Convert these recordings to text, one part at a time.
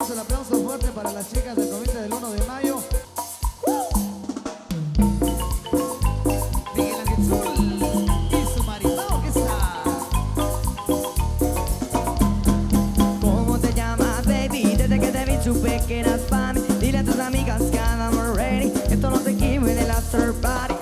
Fuerte el aplauso fuerte para las chicas del convite del 1 de mayo. Miguel Ángel Zul y su marido que está. ¿Cómo te llamas, baby? Desde que te vi supe que eras fan. Dile a tus amigas que andamos ready. Esto no se equivoque del after party.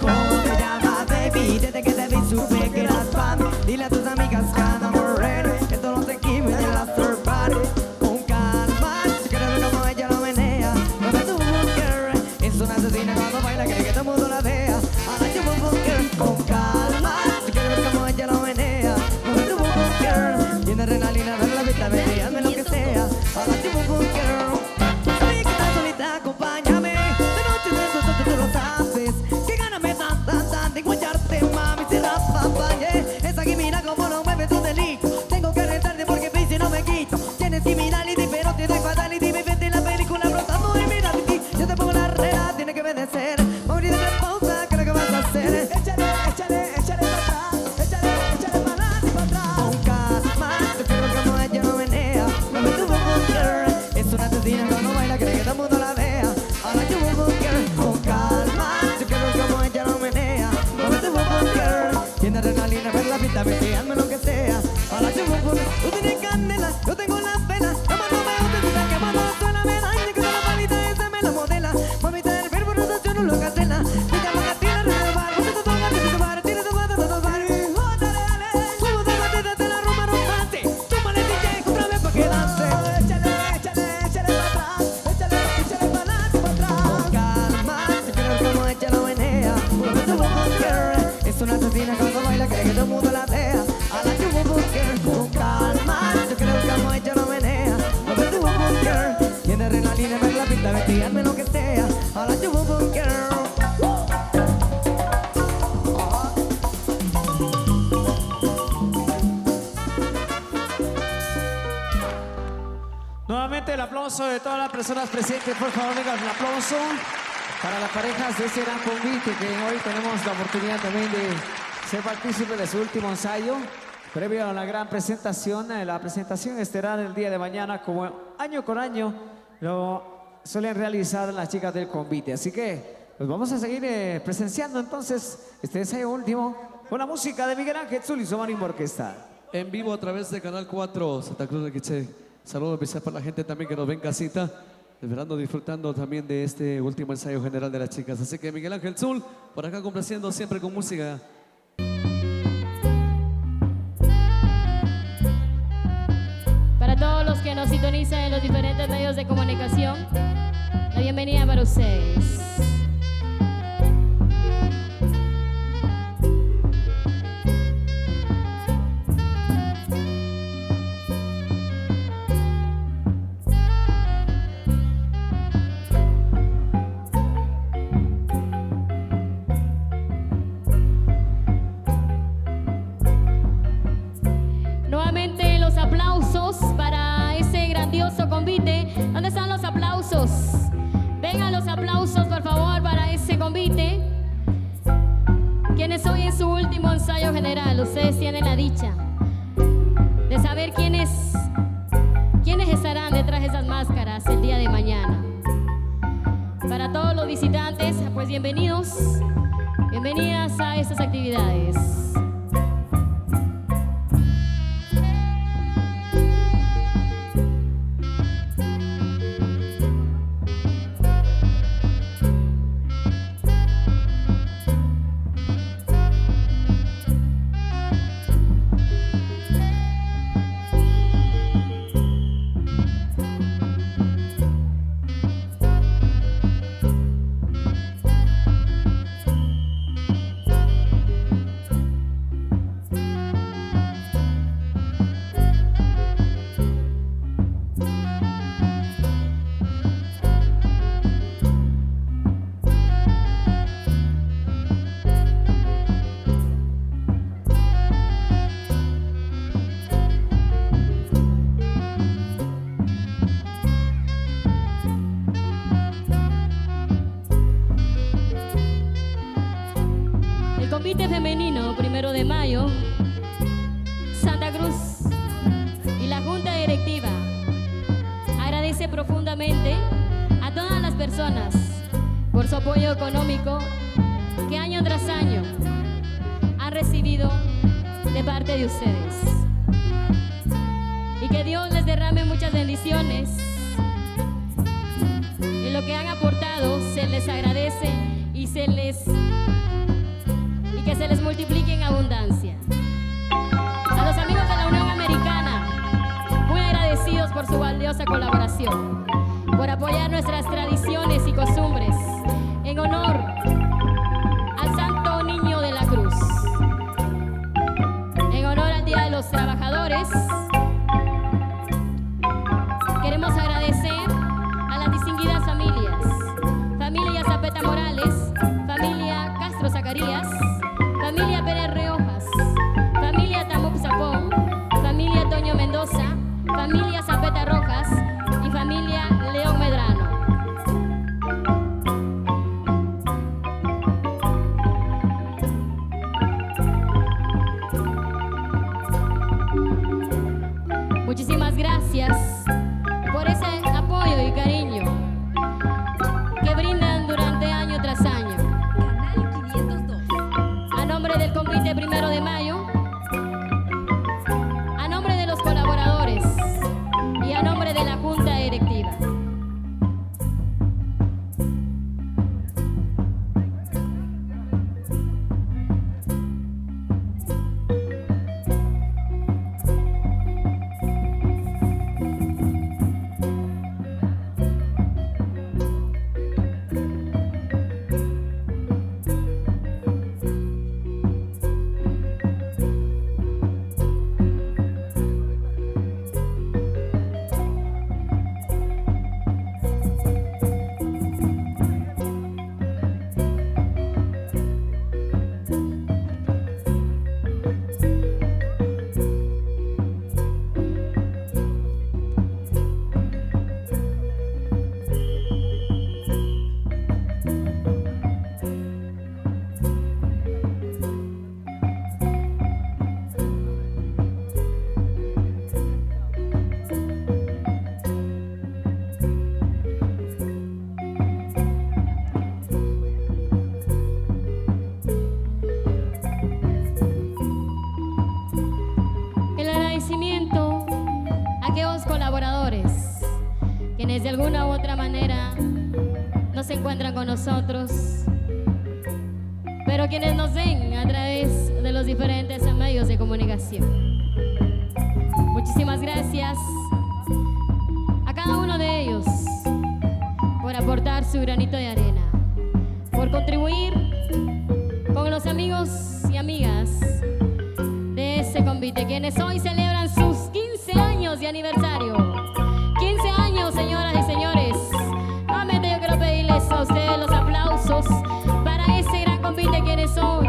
¿Cómo te llamas, baby? Desde que te vi supe que eras fan. Dile a tus amigas que andamos ready. Esto no se equivoque del after party. Con calma, si quieres ver cómo ella lo menea. Mueve tu bunker. Es una asesina cuando baila, quiere que todo el mundo la vea. Ahora yo un bunker. Con calma, si quieres ver cómo ella lo menea. Mueve tu bunker. Tiene adrenalina, ver la vista, baby, hazme lo que sea. Ahora yo un bunker. Soy que estás solita, acompáñame. De noche de tú lo sabes. Que gáname tan de guayarte, mami, si rapapaye. Esa que mira como no mueve tu delito. Tengo que retarte porque si no me quito. Tienes criminality, pero tienes fatality. Me vete la película brotando y mira ti. Yo te pongo la regla, tiene que obedecer. Morir de la pausa, ¿qué es lo que vas a hacer? Échale para atrás. Échale para adelante y para atrás. Con calma, te quiero como ella no menea. Mueve tu bunker. Es una asesina cuando baila, cree que todo el mundo la vea. Ahora yo un bunker. Con calma, yo quiero como ella no menea. Mueve tu bunker. Tiene adrenalina, ver la pista, vete, hazme lo que sea. Ahora yo un bunker. Tú tienes candela, yo tengo la pena. Llámalo, me gusta, tú sabes que mano suena, me daña, que la palita esa me la modela. Mamita del verbo, no yo no lo cancela. Pica la gatita, reservar, no te toca, te toca, tira tu mano, no toca. Dale, subo de batida, te la rumba rompante. Súmale DJ, otra vez pa' que dance. Échale para atrás. Échale para adelante y para atrás. Con calma, si quieres ver cómo ella lo menea. Mueve tu bunker. Es una asesina cuando baila, cree que todo el mundo la vea. A la chubo bunker. Con calma, si quieres ver cómo ella lo menea. Mueve tu bunker. Tiene adrenalina, ver la pinta, vete, hazme lo que sea. A la chubo bunker. Nuevamente el aplauso de todas las personas presentes. Por favor, venga el aplauso para las parejas de este gran convite que hoy tenemos la oportunidad también de ser partícipe de su último ensayo previo a la gran presentación. La presentación estará el día de mañana, como año con año lo suelen realizar las chicas del convite. Así que pues vamos a seguir presenciando entonces este ensayo último con la música de Miguel Ángel Zul y su Marimba Orquesta. En vivo a través de Canal 4 Santa Cruz de Quiché. Saludos especial para la gente también que nos ve en casita, esperando, disfrutando también de este último ensayo general de las chicas. Así que Miguel Ángel Zul, por acá complaciendo siempre con música. Para todos los que nos sintonizan en los diferentes medios de comunicación, la bienvenida para ustedes. Nuevamente los aplausos para ese grandioso convite. ¿Dónde están los aplausos? Vengan los aplausos, por favor, para ese convite. Quienes hoy en su último ensayo general, ustedes tienen la dicha de saber quiénes estarán detrás de esas máscaras el día de mañana. Para todos los visitantes, pues bienvenidos, bienvenidas a estas actividades. Convite femenino, 1 de mayo, Santa Cruz y la Junta Directiva. agradece profundamente a todas las personas por su apoyo económico que año tras año han recibido de parte de ustedes. Y que Dios les derrame muchas bendiciones. Y lo que han aportado se les agradece y que se les multiplique en abundancia. A los amigos de la Unión Americana, muy agradecidos por su valiosa colaboración, por apoyar nuestras tradiciones y costumbres en honor al Santo Niño de la Cruz, en honor al Día de los Trabajadores. Queremos agradecer a las distinguidas familias: familia Zapeta Morales, familia Castro Zacarías, familia Pérez Reojas, familia Tamup Zapón, familia Toño Mendoza, familia Zapeta Rojas y familia León Medrano. Muchísimas gracias por ese apoyo y cariño que brindan durante año tras año. Canal 502. A nombre del Convite 1 de Mayo, a nombre de los colaboradores y a nombre de la Junta Directiva. Quienes de alguna u otra manera no se encuentran con nosotros, pero quienes nos ven a través de los diferentes medios de comunicación. Muchísimas gracias a cada uno de ellos por aportar su granito de arena, por contribuir con los amigos y amigas de este convite, quienes hoy celebran sus 15 años de aniversario. 15 años, señoras y señores. Nuevamente yo quiero pedirles a ustedes los aplausos para ese gran convite, quienes hoy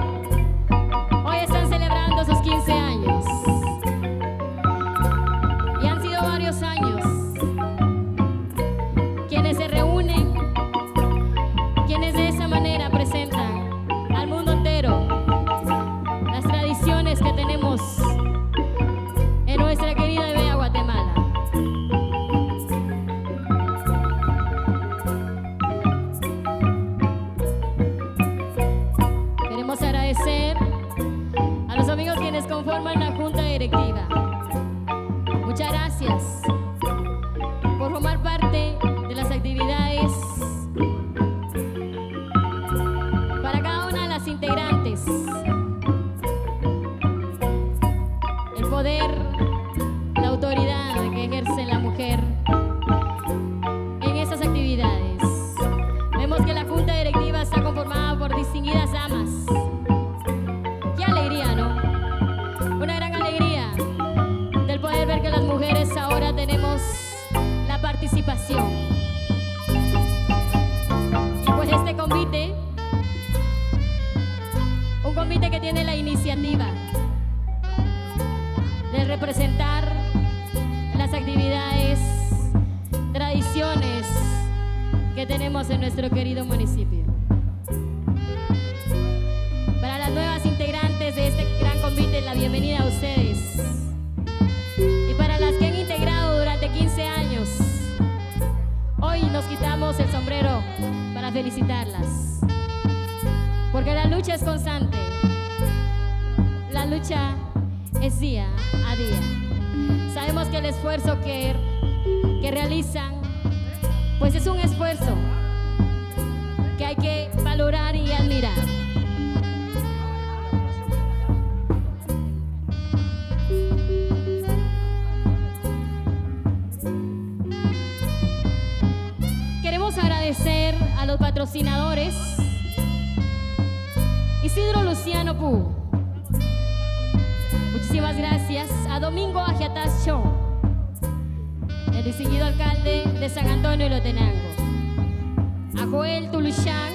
están celebrando sus 15 años. Y han sido varios años quienes se reúnen, quienes de esa manera presentan al mundo entero las tradiciones que tenemos en nuestra querida y bella Guatemala. Queremos agradecer a los amigos quienes conforman la Junta Directiva. Muchas gracias por formar parte de las actividades. Para cada una de las integrantes, el poder, la autoridad que ejerce la mujer en estas actividades. Vemos que la Junta Directiva está conformada por distinguidas damas. ¡Qué alegría!, ¿no? Una gran alegría del poder ver que las mujeres ahora tenemos la participación. Y pues este convite, un convite que tiene la iniciativa de representar las actividades, tradiciones que tenemos en nuestro querido municipio. Para las nuevas integrantes de este gran convite, la bienvenida a ustedes. Y para las que han integrado durante 15 años, nos quitamos el sombrero para felicitarlas. Porque la lucha es constante. La lucha es día a día. Sabemos que el esfuerzo que realizan, pues es un esfuerzo que hay que valorar y admirar. Queremos agradecer a los patrocinadores Isidro Luciano Pu. Muchísimas gracias a Domingo Agiatas Show, el distinguido alcalde de San Antonio de Lotenango, a Joel Tuluchán,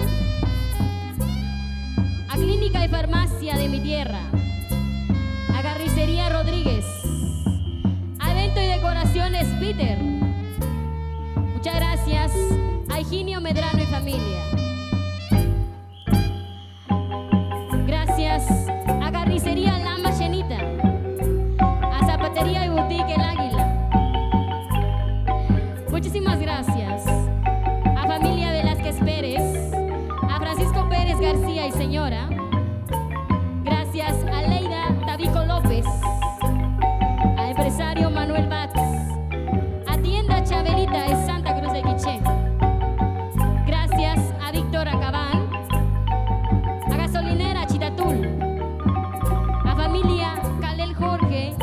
a Clínica y Farmacia de mi tierra, a Carnicería Rodríguez, a Evento y Decoraciones Peter. Muchas gracias a Higinio Medrano y familia. Gracias a Carnicería La Machenita, a Zapatería y Boutique El Águila. Muchísimas gracias a familia Velázquez Pérez, a Francisco Pérez García y señora. Gracias a Leida Tabico López, a empresario Manuel Batz, a Tienda Chabelita de Santa Cruz de Quiché. Gracias a Víctor Acabán, a Gasolinera Chitatul, a familia Calel Jorge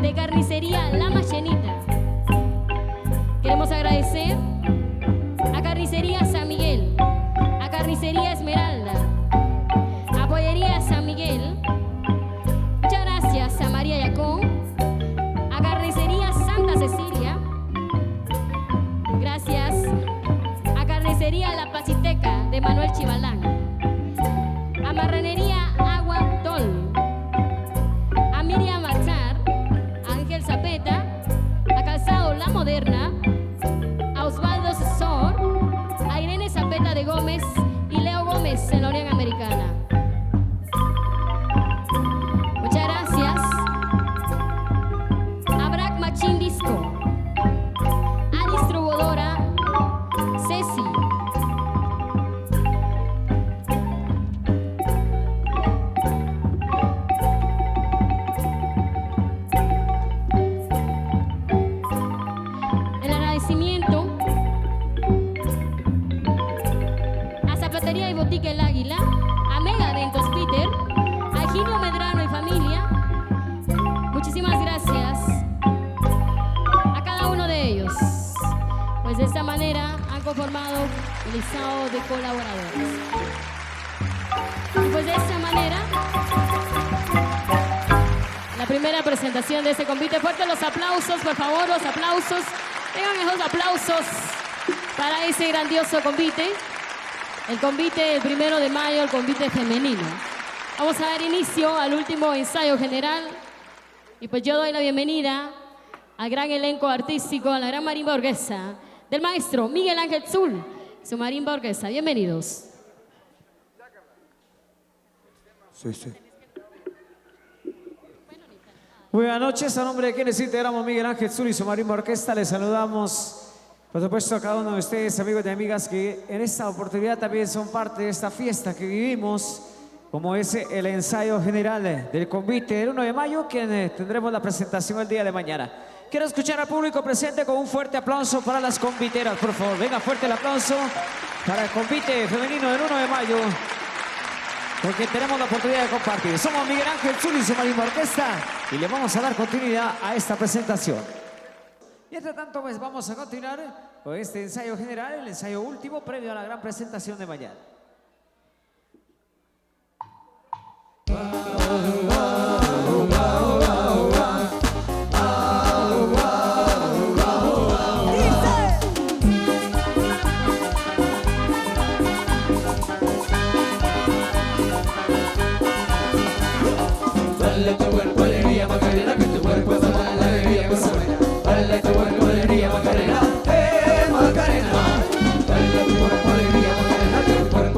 de Carnicería La Machenita. Queremos agradecer a Carnicería San Miguel, a Carnicería Esmeralda, a Pollería San Miguel. Muchas gracias a María Yacón, a Carnicería Santa Cecilia. Gracias a Carnicería La Pachiteca de Manuel Chivalán, a Marranería Agua Tol, a Miriam Machar, a Ángel Zapeta, a Calzado La Moderna, a Osvaldo Sor, a Irene Zapeta de Gómez y Leo Gómez en la Unión Americana. Muchas gracias a Brack Machín Disco, a distribuidora Ceci, el agradecimiento a Zapatería y Boutique El Águila, a Mega Eventos Peter, a Higinio Medrano y familia. Muchísimas gracias a cada uno de ellos. Pues de esta manera han conformado el listado de colaboradores. Y pues de esta manera, la primera presentación de este convite. Fuerte los aplausos, por favor, los aplausos. Tengan esos aplausos para ese grandioso convite. El convite el 1 de mayo, el convite femenino. Vamos a dar inicio al último ensayo general. Y pues yo doy la bienvenida al gran elenco artístico, a la gran marimba orquesta del maestro Miguel Ángel Zul, su marimba orquesta. Bienvenidos. Sí, sí. Buenas noches, a nombre de quienes integramos Miguel Ángel Zul y su marimba orquesta, les saludamos, por supuesto, a cada uno de ustedes, amigos y amigas, que en esta oportunidad también son parte de esta fiesta que vivimos, como es el ensayo general del convite del 1 de mayo, que tendremos la presentación el día de mañana. Quiero escuchar al público presente con un fuerte aplauso para las conviteras, por favor. Venga, fuerte el aplauso para el convite femenino del 1 de mayo, porque tenemos la oportunidad de compartir. Somos Miguel Ángel Zul y su marimba orquesta y le vamos a dar continuidad a esta presentación. Y entre tanto, pues vamos a continuar con este ensayo general, el ensayo último previo a la gran presentación de mañana. Dale tu cuerpo alegría Macarena, que tu cuerpo es la alegría cosa buena. Dale tu cuerpo alegría Macarena, Macarena. Dale tu cuerpo alegría Macarena, que tu cuerpo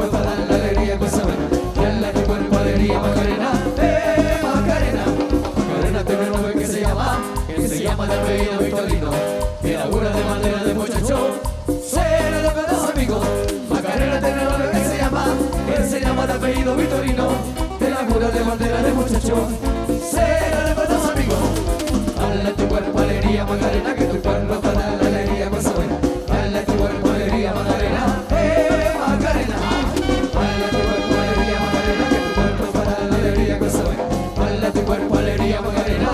bandera de muchachón. Cena con los amigos. Dale a tu cuerpo alegría, Macarena, que tu cuerpo para la alegría cosa buena. Dale a tu cuerpo alegría, Macarena, Macarena. Dale a tu cuerpo alegría, Macarena, que tu cuerpo para la alegría cosa buena. Dale a tu cuerpo alegría, Macarena,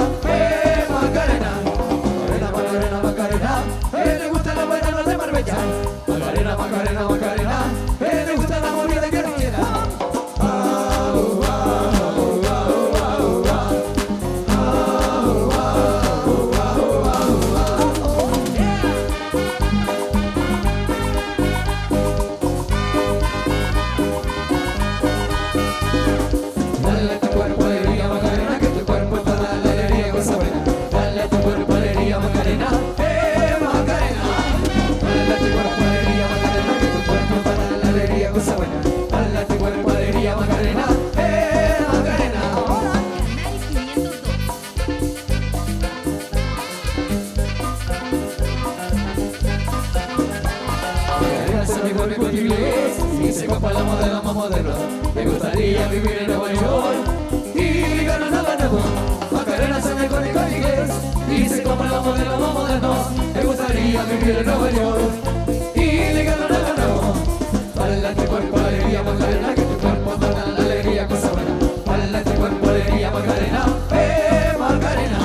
Macarena. Macarena, Macarena, Macarena, te gusta la buena no de Marbella. Macarena, Macarena, Macarena, te gusta la movida de guerrillera. Dale a tu cuerpo alegría, Macarena, que tu cuerpo para la alegría cosa buena. Dale a tu cuerpo alegría, Macarena, Macarena. Dale a tu cuerpo alegría, Macarena, que tu cuerpo para la alegría cosa buena. Dale a tu cuerpo alegría, Macarena, Macarena. Macarena se me vuelve con inglés y se copa la modelo más moderna. Me gustaría vivir en Nueva York y ganar nada nuevo. Macarena se me con inglés y se copa la modelo más modernos. Me gustaría vivir en Nueva York y ganar nada nuevo. Dale a tu cuerpo alegría, Macarena, que tu cuerpo para la alegría cosa buena. Dale a tu cuerpo alegría, Macarena, Macarena.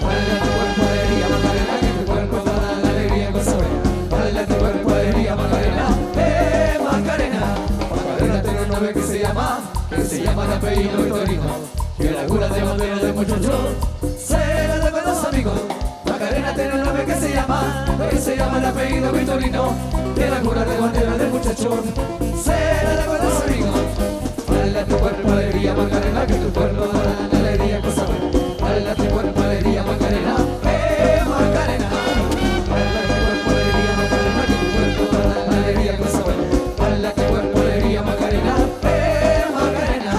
Dale a tu cuerpo alegría, Macarena, que tu cuerpo para la alegría cosa buena. Dale a tu cuerpo alegría, Macarena, Macarena. Macarena tiene un nombre que se llama el apellido Victorino, que la cura de bandera de muchacho se la da con los amigos. Macarena tiene un nombre que se llama el apellido Victorino, que la cura de bandera de muchacho se la da con los amigos. Dale a tu cuerpo alegría, Macarena, que tu cuerpo da la alegría cosa buena. Dale a tu cuerpo alegría, Macarena, Macarena. Dale a tu cuerpo alegría, Macarena, que tu cuerpo da la alegría cosa buena. Dale a tu cuerpo alegría, Macarena, Macarena.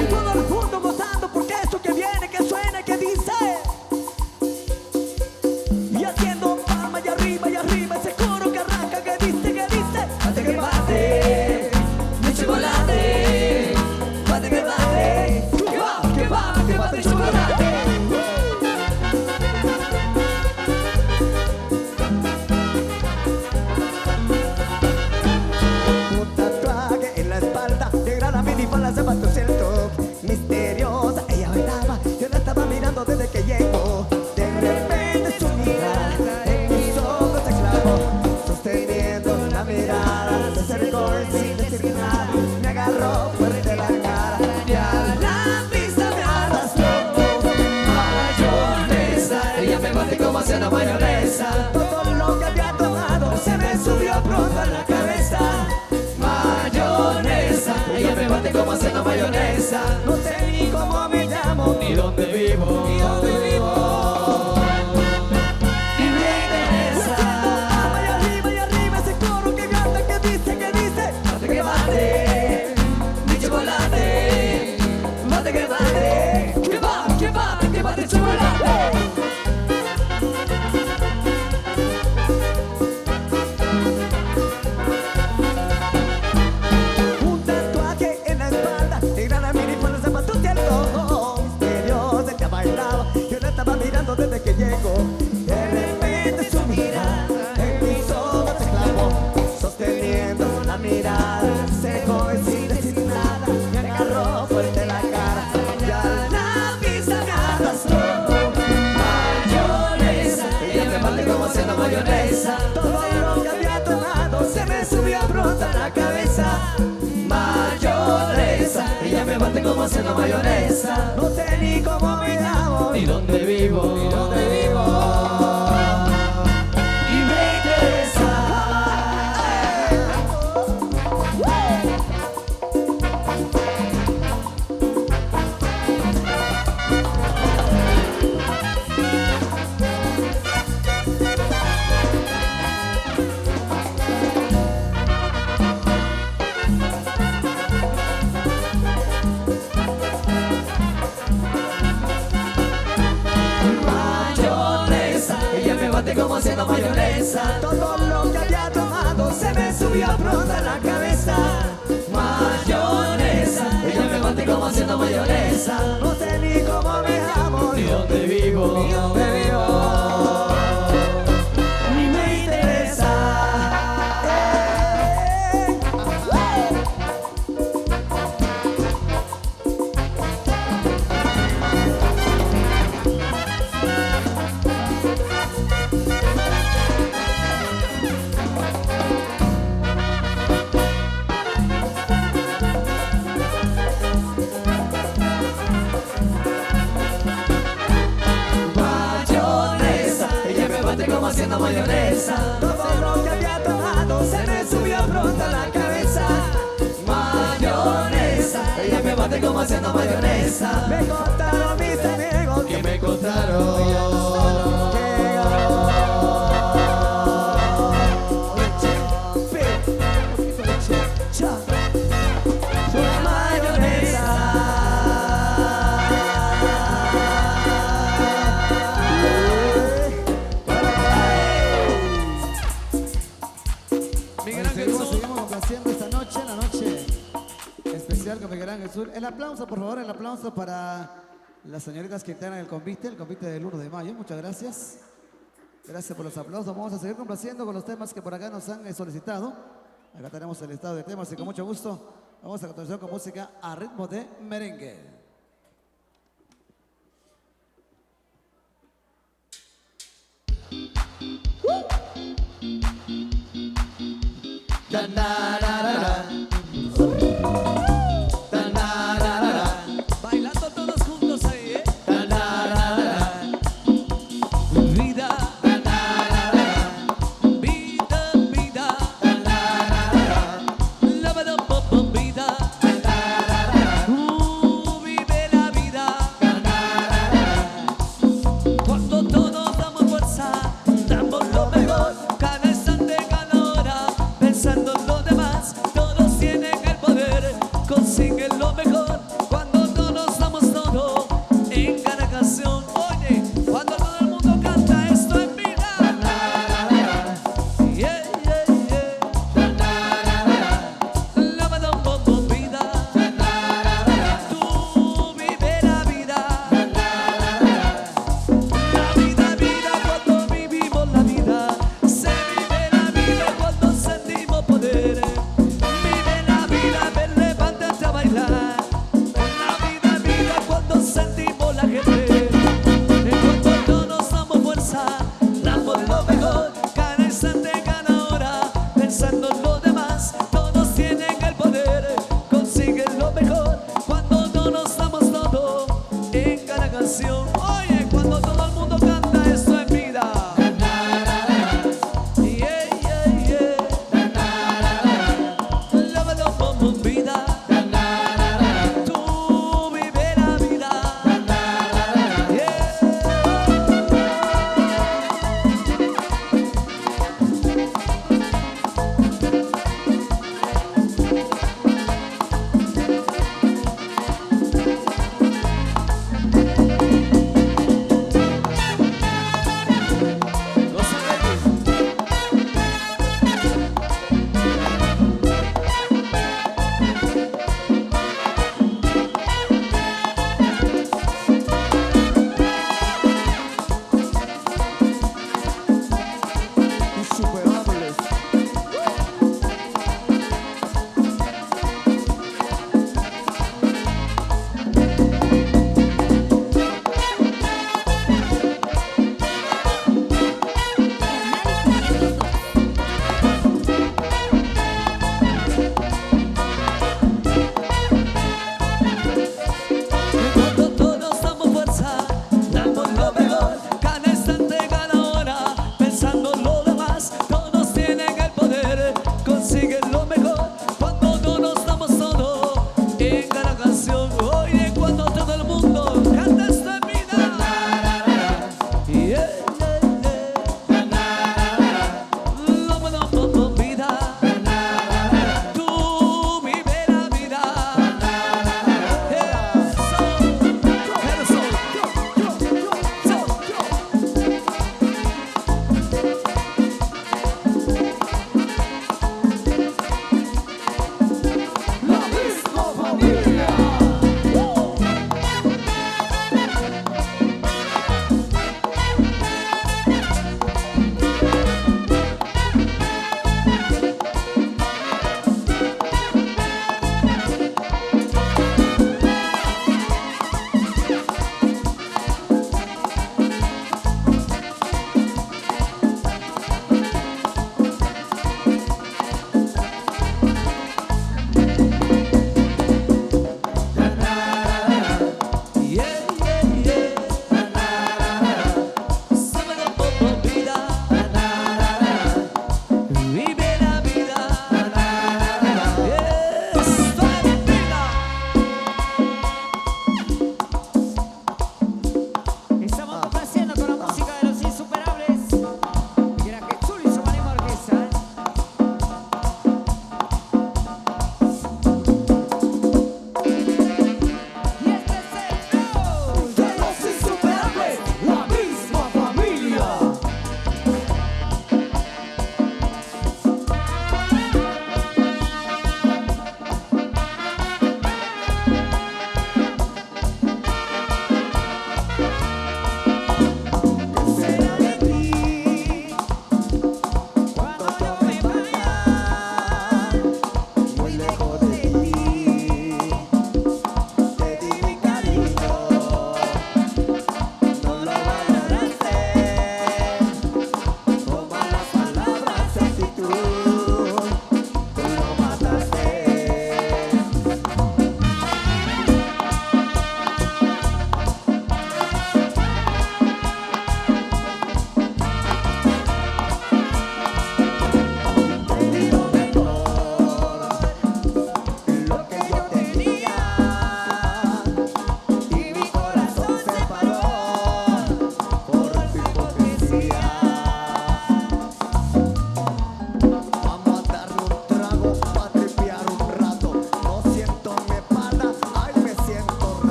Y todo el mundo gozando porque esto que viene, que suena, que dice. Y haciendo palma y arriba ese coro que arranca, que dice, que dice. Bate que bate, mi chocolate. Bate que bate, que bate chocolate. Un tatuaje en la espalda, negra la minifalda, zapatos cierto, misteriosa, ella bailaba, yo la estaba mirando desde que llegó. De repente su mirada en mis ojos se clavó, sosteniendo la mirada, se acercó sin decir nada, me agarró fuerte la cara y a la pista me arrastró. Mayonesa, ella me bate como hacia la mayonesa. Todo lo que había tomado se me subió pronto a la cabeza. Mayonesa, ella me bate como hacia la mayonesa. No sé ni cómo me llamo, Ni dónde vivo, ni dónde vivo. ni me interesa. Y arriba ese coro que canta, que dice, que dice. Bate que bate, mi chocolate. Bate que bate, que bate chocolate. Un tatuaje en la espalda, negra la minifalda, zapatos cierto, misteriosa, ella bailaba, yo la estaba mirando desde que llegó. De repente su mirada en mis ojos se clavó, sosteniendo la mirada, seco y sin decir nada, me agarró fuerte la cara y a la pista me arrastró. Mayonesa, ella me bate como hacia la mayonesa. Todo lo que había tomado se me subió pronto a la cabeza. Mayonesa, ella me bate como hacia la mayonesa. No sé ni cómo me llamo, Ni dónde vivo, ni dónde vivo. y me interesa. bate como haciendo mayonesa. Todo lo que había tomado se me subió pronto a la cabeza. Mayonesa, ella me bate como haciendo mayonesa. No sé ni cómo me llamo, Ni dónde vivo, ni dónde vivo, ni me interesa. mayonesa, ella me bate como haciendo mayonesa. Todo lo que había tomado se me subió pronto a la cabeza. Mayonesa, ella me bate como haciendo mayonesa. Me contaron mis amigos Que me contaron. Miguel Ángel Seguimos Sur. complaciendo esta noche, la noche especial con Miguel Ángel Sur. El aplauso, por favor, el aplauso para las señoritas que integran el convite del 1 de mayo. Muchas gracias. Gracias por los aplausos. Vamos a seguir complaciendo con los temas que por acá nos han solicitado. Acá tenemos el listado de temas y con mucho gusto vamos a continuación con música a ritmo de merengue. Bailando todos juntos ahí, ¿eh? Vida, vida, vida. La vida, vida. Vive la vida. Cuando todos damos fuerza, damos lo mejor. Cada instante, cada hora, pensando en los demás. Todos tienen el poder, consiguen lo mejor. Cuando todos damos todo en cada canción. Oye, cuando todo el mundo canta esto en vida. Yeah, yeah, yeah. La vida, vida. Tú vive la vida. La vida, vida, cuando vivimos la vida. Se vive la vida cuando sentimos poder. Vive la vida, ven, levántate a bailar. La vida, vida, cuando sentimos la gente. Cuando todos damos fuerza, damos lo mejor. Cada instante, cada hora, pensando en los demás. Todos tienen el poder, consiguen lo mejor. Cuando todos damos todo en cada canción. Oye, cuando todo el mundo canta esto en vida. Yeah, yeah, yeah. Lávalo como vida. Tú vive la vida. Yeah. insuperables. Cuando todos damos fuerza, damos lo mejor. Cada instante, cada hora, pensando en lo demás. Todos tienen el poder, consiguen lo mejor. Cuando todos damos todo en cada canción. Oye, cuando todo el mundo canta esta vida. Yeah, yeah, yeah. Lo bueno como vida. Tú vive la vida. Yeah.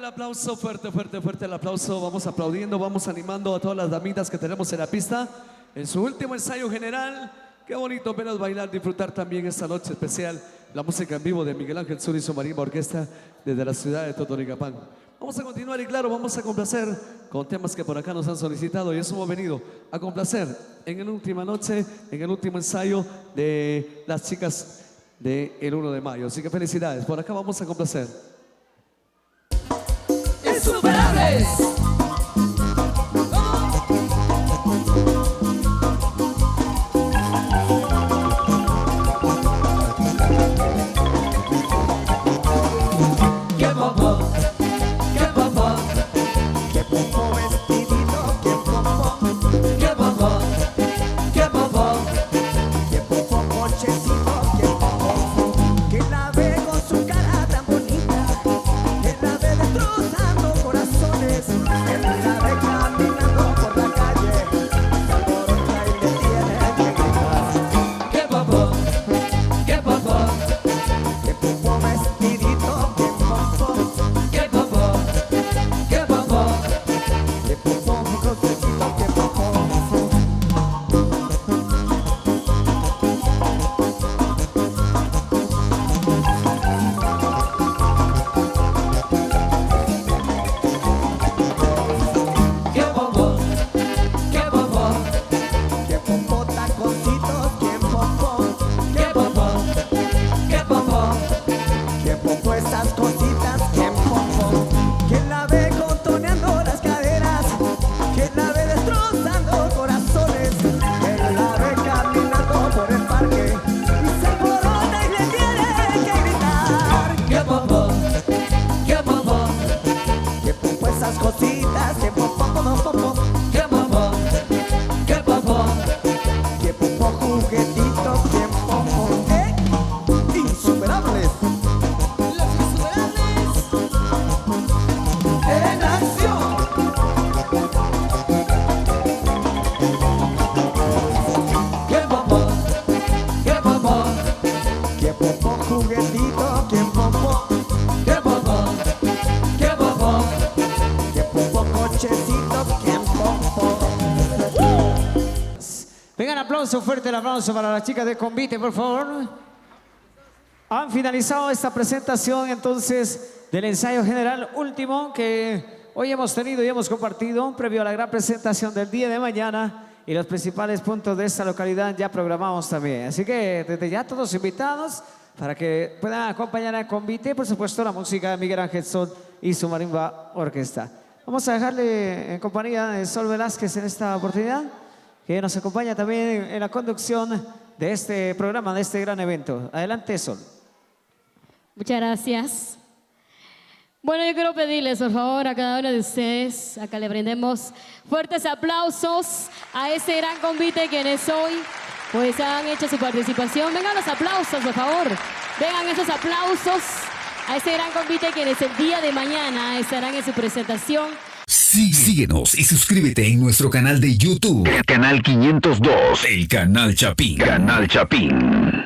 el aplauso, fuerte, fuerte, fuerte el aplauso. Vamos aplaudiendo, vamos animando a todas las damitas que tenemos en la pista. En su último ensayo general. Qué bonito verlos bailar, disfrutar también esta noche especial. La música en vivo de Miguel Ángel Zul y su marimba orquesta desde la ciudad de Totonicapán. Vamos a continuar y claro, vamos a complacer con temas que por acá nos han solicitado y eso hemos venido a complacer en la última noche, en el último ensayo de las chicas del 1 de mayo. Así que felicidades, por acá vamos a complacer. ¡Insuperables! ¡Qué popó! ¡Qué popó! Que popo vestidito, que popo, ¡Qué popó! ¡Qué popó! que popo cochecito, que popo. Que la ve con su cara tan bonita, que la ve destrozando corazones, que la ve caminando por la calle, se alborota y le tiene que gritar. ¡Qué popó! ¡Qué popó! Que popo vestidito, que popo, ¡Qué popó! ¡Qué popó! que popo cochecito, que popo. ¡Qué popó! ¡Qué popó! Que popo taconcitos, que popo, ¡Qué popó! ¡Qué popó! que popo esas cositas, que popo. Que la ve contoneando las caderas, que la ve destrozando corazones, que la ve caminando por el parque y se alborota y le tiene que gritar. ¡Qué popó! ¡Qué popó! Que popo esas cositas, que popo, popo, popo, ¡Qué popó! ¡Qué popó! que popo juguetitos, que popo. Insuperables. Los insuperables. ¡En acción! ¡Qué popó! ¡Qué popó! Que popo juguetito, que popo, ¡Qué popó! ¡Qué popó! que popo cochecito, que popo. Vengan, aplauso, fuerte el aplauso para las chicas de Convite, por favor. Han finalizado esta presentación entonces del ensayo general último que hoy hemos tenido y hemos compartido previo a la gran presentación del día de mañana y los principales puntos de esta localidad ya programamos también. Así que desde ya todos invitados para que puedan acompañar a Convite, por supuesto la música de Miguel Ángel Zul y su marimba orquesta. Vamos a dejarle en compañía de Sol Velázquez en esta oportunidad, que nos acompaña también en la conducción de este programa, de este gran evento. Adelante, Sol. Muchas gracias. Bueno, yo quiero pedirles, por favor, a cada uno de ustedes, a que le brindemos fuertes aplausos a este gran convite quienes hoy pues han hecho su participación. Vengan los aplausos, por favor. Vengan esos aplausos a este gran convite quienes el día de mañana estarán en su presentación. Síguenos y suscríbete en nuestro canal de YouTube. El canal 502. El canal Chapín. Canal Chapín.